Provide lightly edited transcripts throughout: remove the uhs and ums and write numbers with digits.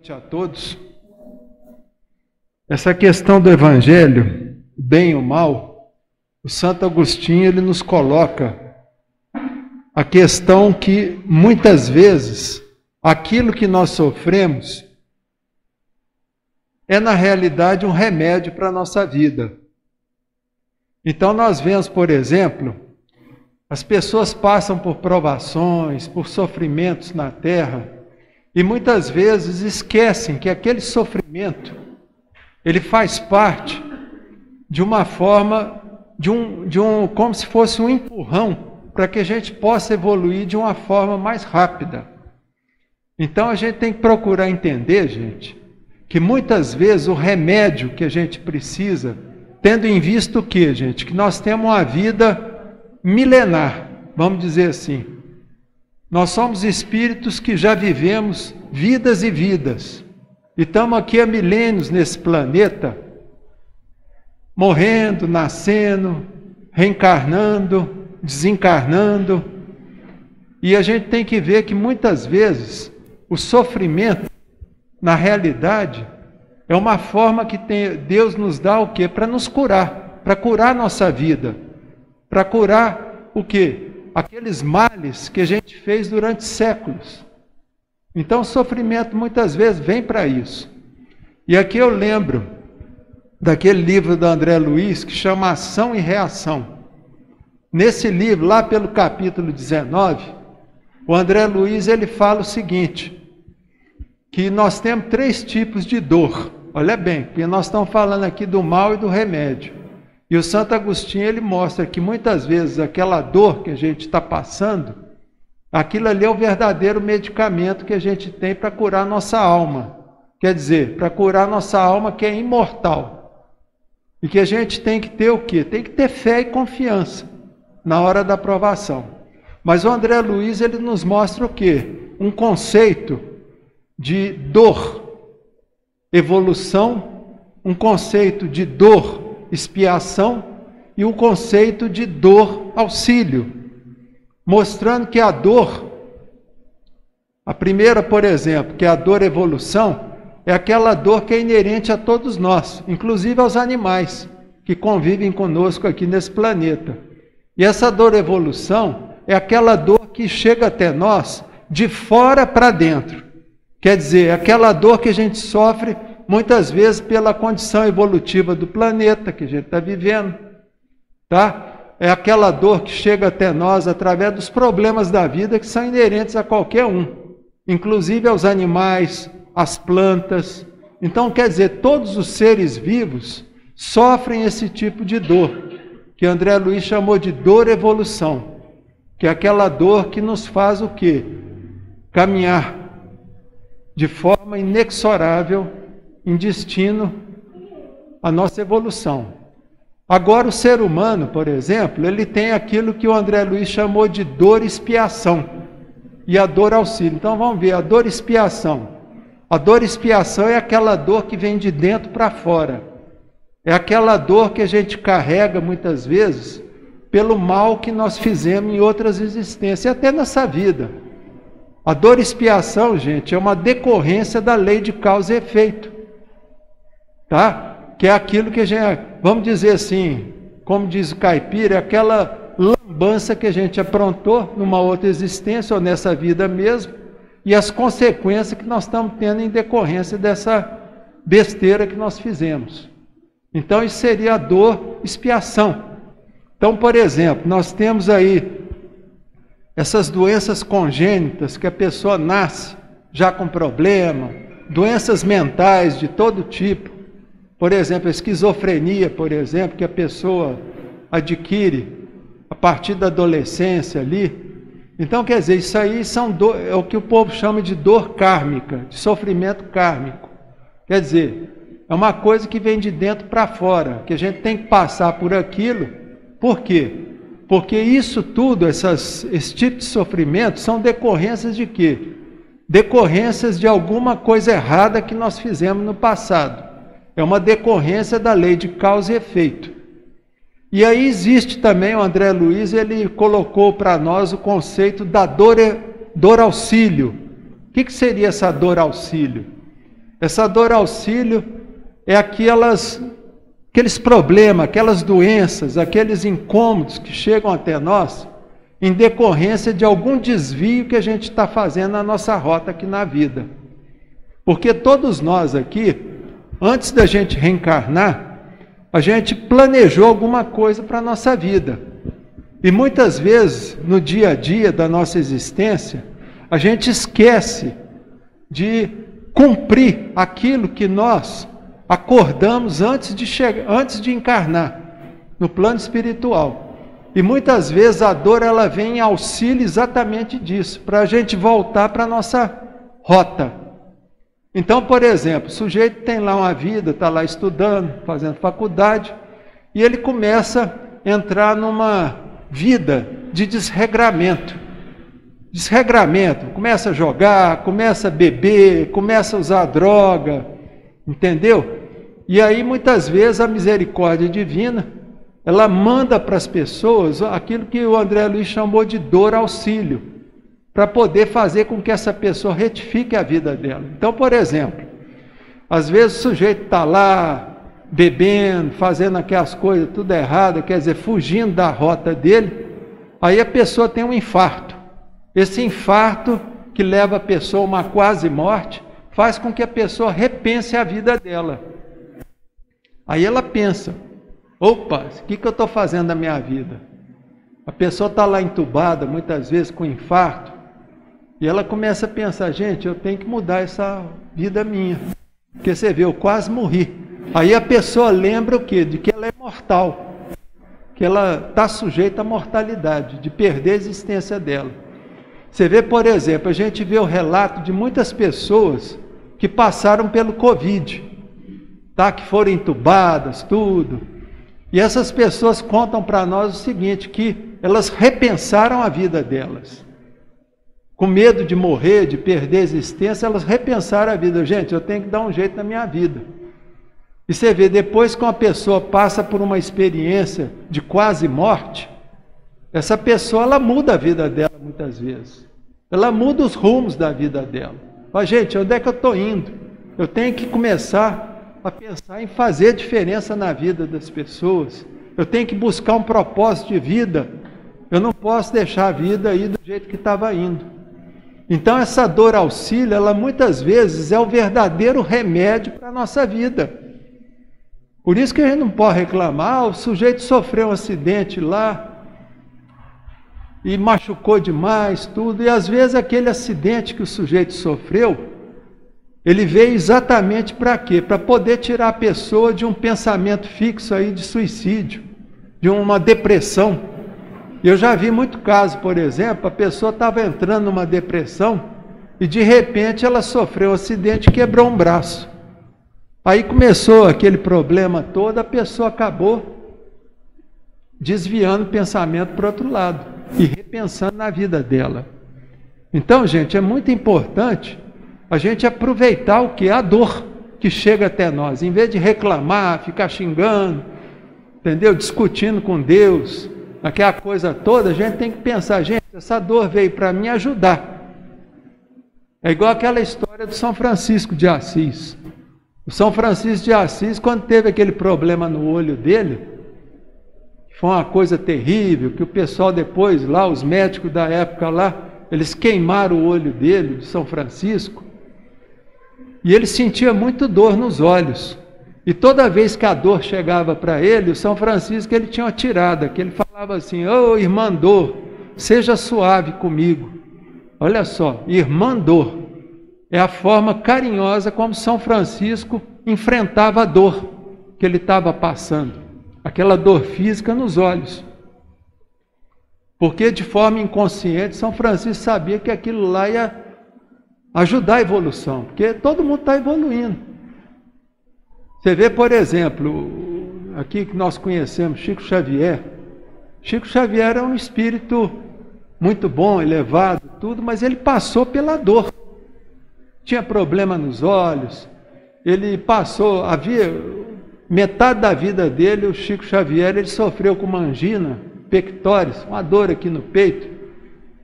A todos. Essa questão do Evangelho, bem ou mal, o Santo Agostinho ele nos coloca a questão que muitas vezes aquilo que nós sofremos é na realidade um remédio para a nossa vida. Então nós vemos, por exemplo, as pessoas passam por provações, por sofrimentos na terra, e muitas vezes esquecem que aquele sofrimento, ele faz parte de uma forma, como se fosse um empurrão, para que a gente possa evoluir de uma forma mais rápida. Então a gente tem que procurar entender, gente, que muitas vezes o remédio que a gente precisa, tendo em vista o quê, gente? Que nós temos uma vida milenar, vamos dizer assim. Nós somos espíritos que já vivemos vidas e vidas. E estamos aqui há milênios nesse planeta, morrendo, nascendo, reencarnando, desencarnando. E a gente tem que ver que muitas vezes o sofrimento, na realidade, é uma forma que Deus nos dá o quê? Para nos curar, para curar a nossa vida, para curar o quê? Aqueles males que a gente fez durante séculos. Então o sofrimento muitas vezes vem para isso. E aqui eu lembro daquele livro do André Luiz que chama Ação e Reação. Nesse livro, lá pelo capítulo 19, o André Luiz ele fala o seguinte, que nós temos 3 tipos de dor. Olha bem, porque nós estamos falando aqui do mal e do remédio. E o Santo Agostinho ele mostra que muitas vezes aquela dor que a gente está passando, aquilo ali é o verdadeiro medicamento que a gente tem para curar nossa alma. Quer dizer, para curar nossa alma que é imortal. E que a gente tem que ter o quê? Tem que ter fé e confiança na hora da provação. Mas o André Luiz ele nos mostra o quê? Um conceito de dor, evolução, um conceito de dor, expiação e o conceito de dor, auxílio, mostrando que a dor, a primeira, por exemplo, que é a dor evolução, é aquela dor que é inerente a todos nós, inclusive aos animais que convivem conosco aqui nesse planeta. E essa dor evolução é aquela dor que chega até nós de fora para dentro. Quer dizer, aquela dor que a gente sofre muitas vezes pela condição evolutiva do planeta que a gente está vivendo, tá? É aquela dor que chega até nós através dos problemas da vida que são inerentes a qualquer um, inclusive aos animais, às plantas. Então, quer dizer, todos os seres vivos sofrem esse tipo de dor, que André Luiz chamou de dor evolução, que é aquela dor que nos faz o quê? Caminhar de forma inexorável em destino à nossa evolução. Agora o ser humano, por exemplo, ele tem aquilo que o André Luiz chamou de dor expiação e a dor auxílio. Então vamos ver, a dor expiação. A dor expiação é aquela dor que vem de dentro para fora. É aquela dor que a gente carrega muitas vezes pelo mal que nós fizemos em outras existências, e até nessa vida. A dor expiação, gente, é uma decorrência da lei de causa e efeito. Tá? Que é aquilo que a gente, vamos dizer assim, como diz o caipira, é aquela lambança que a gente aprontou numa outra existência ou nessa vida mesmo, e as consequências que nós estamos tendo em decorrência dessa besteira que nós fizemos. Então isso seria a dor expiação. Então, por exemplo, nós temos aí essas doenças congênitas que a pessoa nasce já com problema, doenças mentais de todo tipo, por exemplo, a esquizofrenia, por exemplo, que a pessoa adquire a partir da adolescência ali. Então, quer dizer, isso aí é o que o povo chama de dor kármica, de sofrimento kármico. Quer dizer, é uma coisa que vem de dentro para fora, que a gente tem que passar por aquilo. Por quê? Porque isso tudo, esse tipo de sofrimento, são decorrências de quê? Decorrências de alguma coisa errada que nós fizemos no passado. É uma decorrência da lei de causa e efeito. E aí existe também, o André Luiz, ele colocou para nós o conceito da dor auxílio. O que seria essa dor auxílio? Essa dor auxílio é aqueles problemas, aquelas doenças, aqueles incômodos que chegam até nós em decorrência de algum desvio que a gente está fazendo na nossa rota aqui na vida. Porque todos nós aqui, antes da gente reencarnar, a gente planejou alguma coisa para a nossa vida. E muitas vezes, no dia a dia da nossa existência, a gente esquece de cumprir aquilo que nós acordamos antes de encarnar, no plano espiritual. E muitas vezes a dor ela vem em auxílio exatamente disso, para a gente voltar para a nossa rota. Então, por exemplo, o sujeito tem lá uma vida, está lá estudando, fazendo faculdade, e ele começa a entrar numa vida de desregramento. Desregramento, começa a jogar, começa a beber, começa a usar droga, entendeu? E aí muitas vezes a misericórdia divina, ela manda para as pessoas aquilo que o André Luiz chamou de dor auxílio, para poder fazer com que essa pessoa retifique a vida dela. Então, por exemplo, às vezes o sujeito está lá bebendo, fazendo aquelas coisas tudo errado, quer dizer, fugindo da rota dele, aí a pessoa tem um infarto. Esse infarto que leva a pessoa a uma quase morte, faz com que a pessoa repense a vida dela. Aí ela pensa, opa, o que eu estou fazendo na minha vida? A pessoa está lá entubada, muitas vezes com infarto, e ela começa a pensar, gente, eu tenho que mudar essa vida minha. Porque você vê, eu quase morri. Aí a pessoa lembra o quê? De que ela é mortal, que ela está sujeita à mortalidade, de perder a existência dela. Você vê, por exemplo, a gente vê o relato de muitas pessoas que passaram pelo Covid, tá? Que foram entubadas, tudo. E essas pessoas contam para nós o seguinte, que elas repensaram a vida delas. Com medo de morrer, de perder a existência, elas repensaram a vida. Gente, eu tenho que dar um jeito na minha vida. E você vê, depois que uma pessoa passa por uma experiência de quase morte, essa pessoa, ela muda a vida dela muitas vezes. Ela muda os rumos da vida dela. Fala, gente, onde é que eu estou indo? Eu tenho que começar a pensar em fazer diferença na vida das pessoas. Eu tenho que buscar um propósito de vida. Eu não posso deixar a vida aí do jeito que estava indo. Então essa dor auxílio, ela muitas vezes é o verdadeiro remédio para a nossa vida. Por isso que a gente não pode reclamar, o sujeito sofreu um acidente lá, e machucou demais, tudo, e às vezes aquele acidente que o sujeito sofreu, ele veio exatamente para quê? Para poder tirar a pessoa de um pensamento fixo aí de suicídio, de uma depressão. Eu já vi muito caso, por exemplo, a pessoa estava entrando numa depressão e de repente ela sofreu um acidente e quebrou um braço. Aí começou aquele problema todo, a pessoa acabou desviando o pensamento para o outro lado e repensando na vida dela. Então, gente, é muito importante a gente aproveitar o que? A dor que chega até nós. Em vez de reclamar, ficar xingando, entendeu? Discutindo com Deus, aquela coisa toda, a gente tem que pensar, gente, essa dor veio para me ajudar. É igual aquela história do São Francisco de Assis. O São Francisco de Assis, quando teve aquele problema no olho dele, foi uma coisa terrível, que o pessoal depois lá, os médicos da época lá, eles queimaram o olho dele, de São Francisco, e ele sentia muito dor nos olhos. E toda vez que a dor chegava para ele, o São Francisco, ele tinha uma tirada, que ele falava assim, ô irmã dor, seja suave comigo. Olha só, irmã dor, é a forma carinhosa como São Francisco enfrentava a dor que ele estava passando. Aquela dor física nos olhos. Porque de forma inconsciente, São Francisco sabia que aquilo lá ia ajudar a evolução, porque todo mundo está evoluindo. Você vê, por exemplo, aqui que nós conhecemos Chico Xavier. Chico Xavier era um espírito muito bom, elevado, tudo, mas ele passou pela dor. Tinha problema nos olhos, ele passou, metade da vida dele, o Chico Xavier, ele sofreu com uma angina pectoris, uma dor aqui no peito,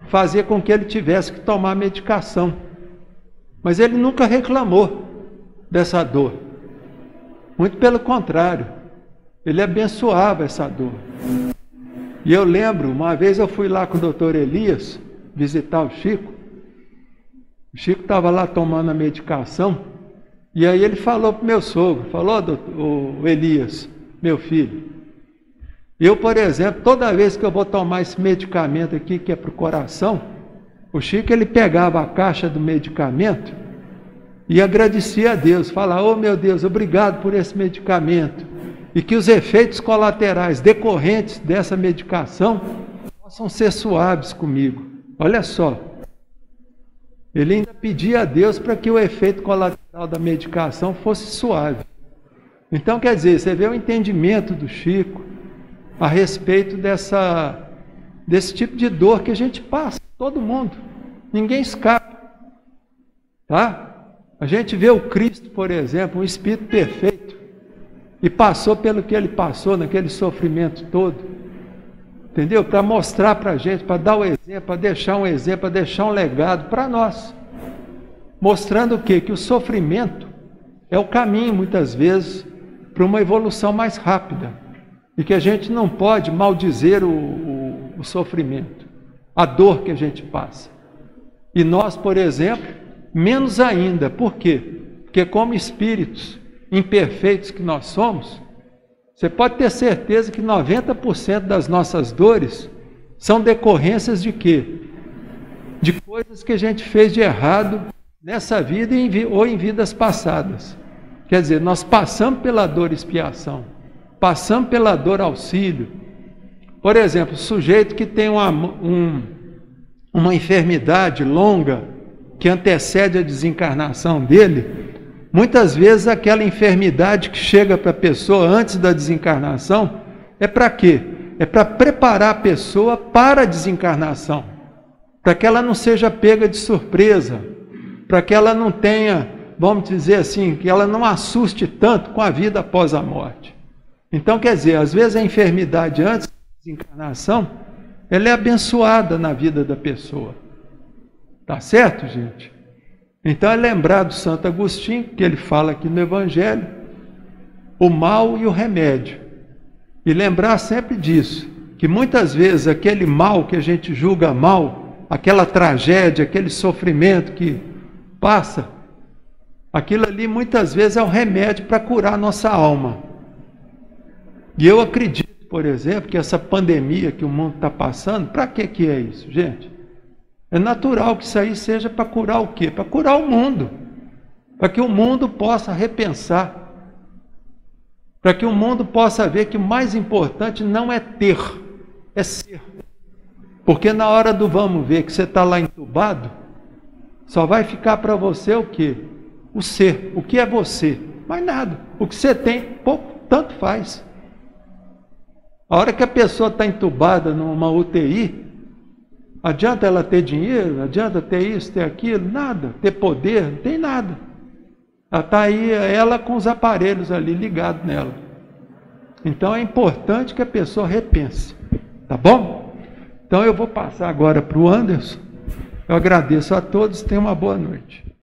fazia com que ele tivesse que tomar medicação. Mas ele nunca reclamou. dessa dor. Muito pelo contrário, ele abençoava essa dor. E eu lembro, uma vez eu fui lá com o doutor Elias visitar o Chico. O Chico estava lá tomando a medicação, e aí ele falou para o meu sogro, falou, o Elias, meu filho, eu, por exemplo, toda vez que eu vou tomar esse medicamento aqui, que é para o coração, o Chico, ele pegava a caixa do medicamento e agradecia a Deus, falava, oh meu Deus, obrigado por esse medicamento, e que os efeitos colaterais decorrentes dessa medicação possam ser suaves comigo. Olha só, ele ainda pedia a Deus para que o efeito colateral da medicação fosse suave. Então, quer dizer, você vê o entendimento do Chico a respeito desse tipo de dor que a gente passa, todo mundo, ninguém escapa, tá? A gente vê o Cristo, por exemplo, um Espírito perfeito, e passou pelo que ele passou, naquele sofrimento todo, entendeu? Para mostrar para a gente, para dar o exemplo, para deixar um exemplo, para deixar um legado para nós, mostrando o quê? Que o sofrimento é o caminho, muitas vezes, para uma evolução mais rápida, e que a gente não pode maldizer o sofrimento, a dor que a gente passa. E nós, por exemplo, menos ainda. Por quê? Porque como espíritos imperfeitos que nós somos, você pode ter certeza que 90% das nossas dores são decorrências de quê? De coisas que a gente fez de errado nessa vida ou em vidas passadas. Quer dizer, nós passamos pela dor expiação, passamos pela dor auxílio. Por exemplo, o sujeito que tem uma enfermidade longa que antecede a desencarnação dele, muitas vezes aquela enfermidade que chega para a pessoa antes da desencarnação é para quê? É para preparar a pessoa para a desencarnação, para que ela não seja pega de surpresa, para que ela não tenha, vamos dizer assim, que ela não assuste tanto com a vida após a morte. Então, quer dizer, às vezes a enfermidade antes da desencarnação, ela é abençoada na vida da pessoa. Tá certo, gente? Então é lembrar do Santo Agostinho, que ele fala aqui no Evangelho, o mal e o remédio. E lembrar sempre disso, que muitas vezes aquele mal que a gente julga mal, aquela tragédia, aquele sofrimento que passa, aquilo ali muitas vezes é o remédio para curar a nossa alma. E eu acredito, por exemplo, que essa pandemia que o mundo está passando, para que é isso, gente? É natural que isso aí seja para curar o quê? Para curar o mundo. Para que o mundo possa repensar. Para que o mundo possa ver que o mais importante não é ter, é ser. Porque na hora do vamos ver que você está lá entubado, só vai ficar para você o quê? O ser. O que é você? Mais nada. O que você tem, pouco, tanto faz. A hora que a pessoa está entubada numa UTI, adianta ela ter dinheiro? Adianta ter isso, ter aquilo? Nada. Ter poder? Não tem nada. Ela está aí, ela com os aparelhos ali ligados nela. Então é importante que a pessoa repense. Tá bom? Então eu vou passar agora para o Anderson. Eu agradeço a todos. Tenham uma boa noite.